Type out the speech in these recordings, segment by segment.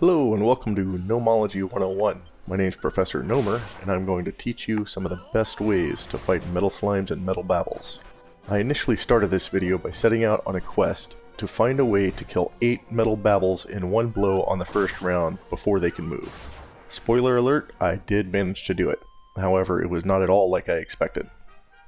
Hello and welcome to Gnomology 101. My name is Professor Gnomer, and I'm going to teach you some of the best ways to fight metal slimes and metal babbles. I initially started this video by setting out on a quest to find a way to kill 8 metal babbles in one blow on the first round before they can move. Spoiler alert, I did manage to do it. However, it was not at all like I expected.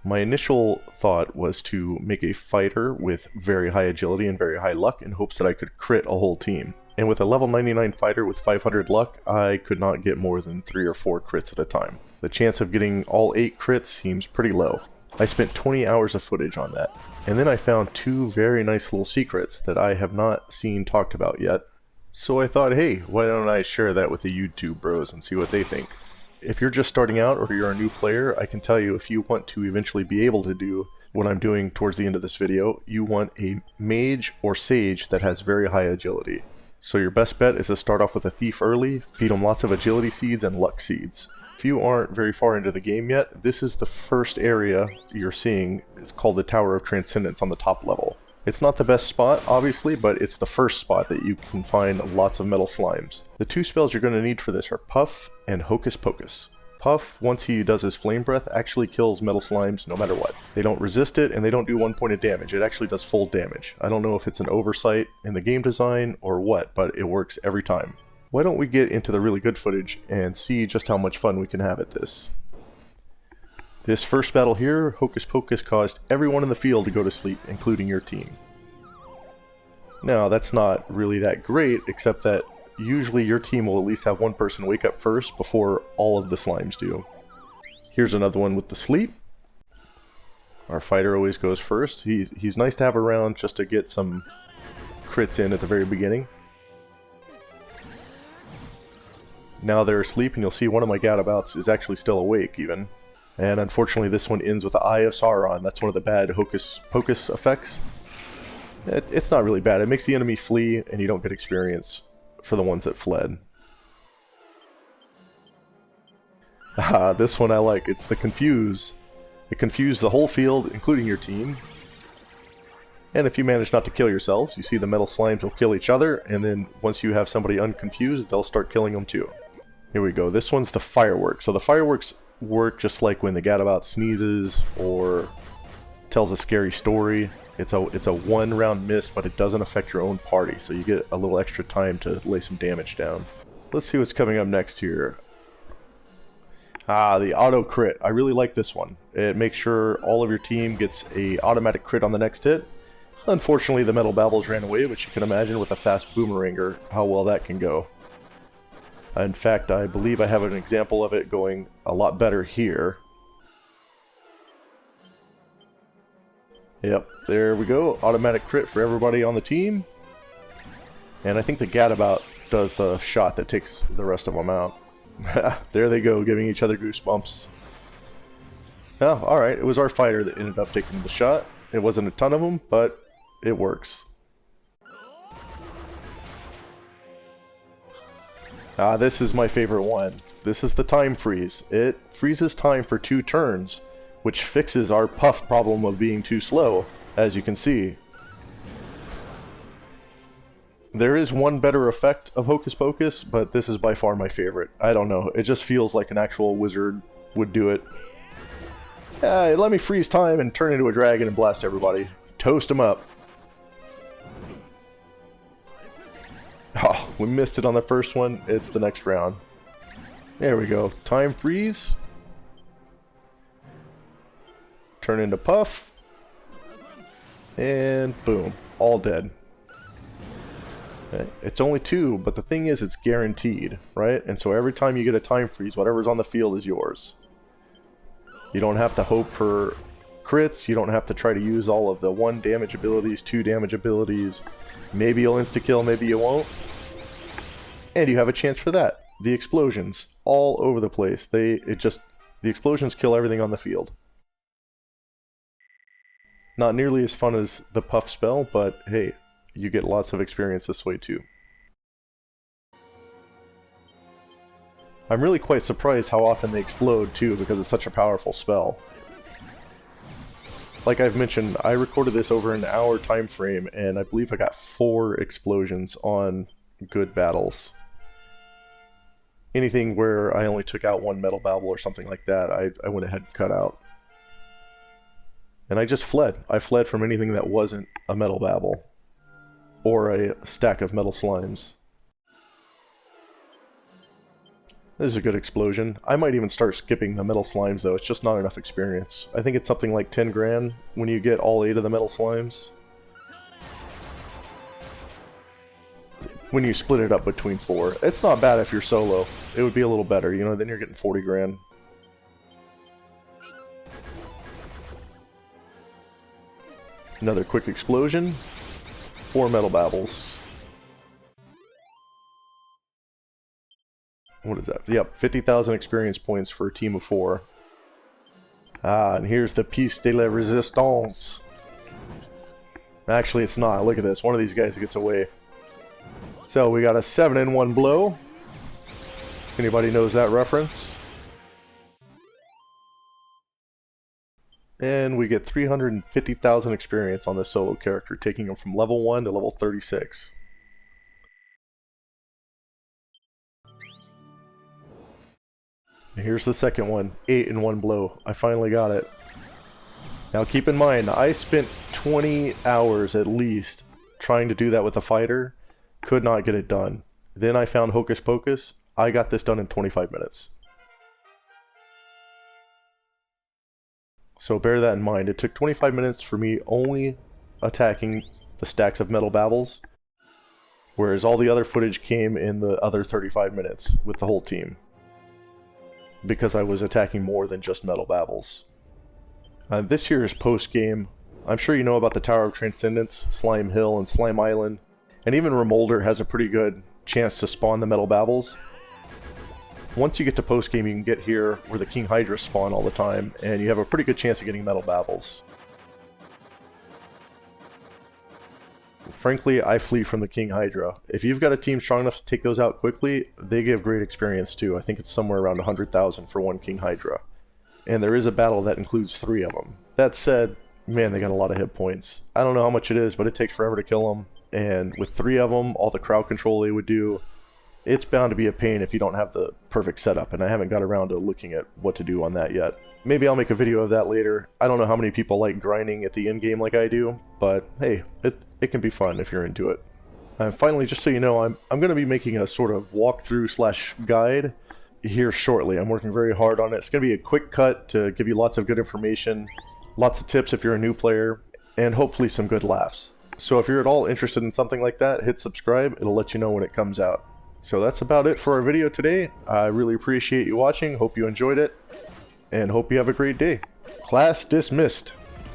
My initial thought was to make a fighter with very high agility and very high luck in hopes that I could crit a whole team. And with a level 99 fighter with 500 luck, I could not get more than 3 or 4 crits at a time. The chance of getting all 8 crits seems pretty low. I spent 20 hours of footage on that. And then I found 2 very nice little secrets that I have not seen talked about yet. So I thought, hey, why don't I share that with the YouTube bros and see what they think. If you're just starting out or you're a new player, I can tell you if you want to eventually be able to do what I'm doing towards the end of this video, you want a mage or sage that has very high agility. So your best bet is to start off with a thief early, feed them lots of agility seeds and luck seeds. If you aren't very far into the game yet, this is the first area you're seeing. It's called the Tower of Transcendence on the top level. It's not the best spot, obviously, but it's the first spot that you can find lots of metal slimes. The 2 spells you're going to need for this are Puff and Hocus Pocus. Puff, once he does his flame breath, actually kills metal slimes no matter what. They don't resist it, and they don't do 1 point of damage. It actually does full damage. I don't know if it's an oversight in the game design or what, but it works every time. Why don't we get into the really good footage and see just how much fun we can have at this. This first battle here, Hocus Pocus caused everyone in the field to go to sleep, including your team. Now, that's not really that great, except that usually your team will at least have 1 person wake up first before all of the slimes do. Here's another one with the sleep. Our fighter always goes first. He's nice to have around just to get some crits in at the very beginning. Now they're asleep, and you'll see one of my gadabouts is actually still awake even. And unfortunately this one ends with the Eye of Sauron. That's one of the bad Hocus Pocus effects. It's not really bad. It makes the enemy flee and you don't get experience for the ones that fled. This one I like. It's the Confuse. It confuses the whole field, including your team. And if you manage not to kill yourselves, you see the metal slimes will kill each other, and then once you have somebody unconfused, they'll start killing them too. Here we go. This one's the Fireworks. So the Fireworks work just like when the gadabout sneezes or tells a scary story. It's a 1-round miss, but it doesn't affect your own party, so you get a little extra time to lay some damage down. Let's see what's coming up next here. The auto crit. I really like this one. It makes sure all of your team gets a automatic crit on the next hit. Unfortunately, the metal babbles ran away, but you can imagine with a fast boomeranger how well that can go. In fact, I believe I have an example of it going a lot better here. Yep, there we go. Automatic crit for everybody on the team. And I think the gadabout does the shot that takes the rest of them out. There they go, giving each other goosebumps. Oh, alright, it was our fighter that ended up taking the shot. It wasn't a ton of them, but it works. This is my favorite one. This is the time freeze. It freezes time for 2 turns, which fixes our Puff problem of being too slow, as you can see. There is one better effect of Hocus Pocus, but this is by far my favorite. I don't know, it just feels like an actual wizard would do it. Let me freeze time and turn into a dragon and blast everybody. Toast them up. Oh, we missed it on the first one. It's the next round. There we go. Time freeze. Turn into Puff. And boom. All dead. Okay. It's only 2, but the thing is it's guaranteed, right? And so every time you get a time freeze, whatever's on the field is yours. You don't have to hope for crits. You don't have to try to use all of the 1 damage abilities, 2 damage abilities. Maybe you'll insta-kill, maybe you won't. And you have a chance for that. The explosions all over the place. The explosions kill everything on the field. Not nearly as fun as the Puff spell, but hey, you get lots of experience this way too. I'm really quite surprised how often they explode too, because it's such a powerful spell. Like I've mentioned, I recorded this over an hour time frame, and I believe I got 4 explosions on good battles. anything where I only took out one metal babble or something like that, I went ahead and cut out. And I just fled. I fled from anything that wasn't a metal babble or a stack of metal slimes. This is a good explosion. I might even start skipping the metal slimes though, it's just not enough experience. I think it's something like 10 grand when you get all 8 of the metal slimes. When you split it up between 4. It's not bad if you're solo. It would be a little better, you know, then you're getting 40 grand. Another quick explosion. 4 metal babbles. What is that? Yep, 50,000 experience points for a team of 4. Ah, and here's the piece de la resistance. Actually, it's not. Look at this. One of these guys gets away. So we got a 7-in-1 blow. Anybody knows that reference? And we get 350,000 experience on this solo character, taking him from level 1 to level 36. And here's the second one, 8-in-1 blow. I finally got it. Now keep in mind, I spent 20 hours at least trying to do that with a fighter. Could not get it done. Then I found Hocus Pocus. I got this done in 25 minutes. So bear that in mind. It took 25 minutes for me only attacking the stacks of metal babbles, whereas all the other footage came in the other 35 minutes with the whole team, because I was attacking more than just metal babbles. This here is post-game. I'm sure you know about the Tower of Transcendence, Slime Hill, and Slime Island, and even Remolder has a pretty good chance to spawn the metal babbles. Once you get to post-game, you can get here where the King Hydra spawn all the time, and you have a pretty good chance of getting metal babbles. Frankly, I flee from the King Hydra. If you've got a team strong enough to take those out quickly, they give great experience too. I think it's somewhere around 100,000 for one King Hydra. And there is a battle that includes 3 of them. That said, man, they got a lot of hit points. I don't know how much it is, but it takes forever to kill them. And with 3 of them, all the crowd control they would do, it's bound to be a pain if you don't have the perfect setup, and I haven't got around to looking at what to do on that yet. Maybe I'll make a video of that later. I don't know how many people like grinding at the end game like I do, but hey, it can be fun if you're into it. And finally, just so you know, I'm going to be making a sort of walkthrough / guide here shortly. I'm working very hard on it. It's going to be a quick cut to give you lots of good information, lots of tips if you're a new player, and hopefully some good laughs. So if you're at all interested in something like that, hit subscribe. It'll let you know when it comes out. So that's about it for our video today. I really appreciate you watching. Hope you enjoyed it, and hope you have a great day. Class dismissed.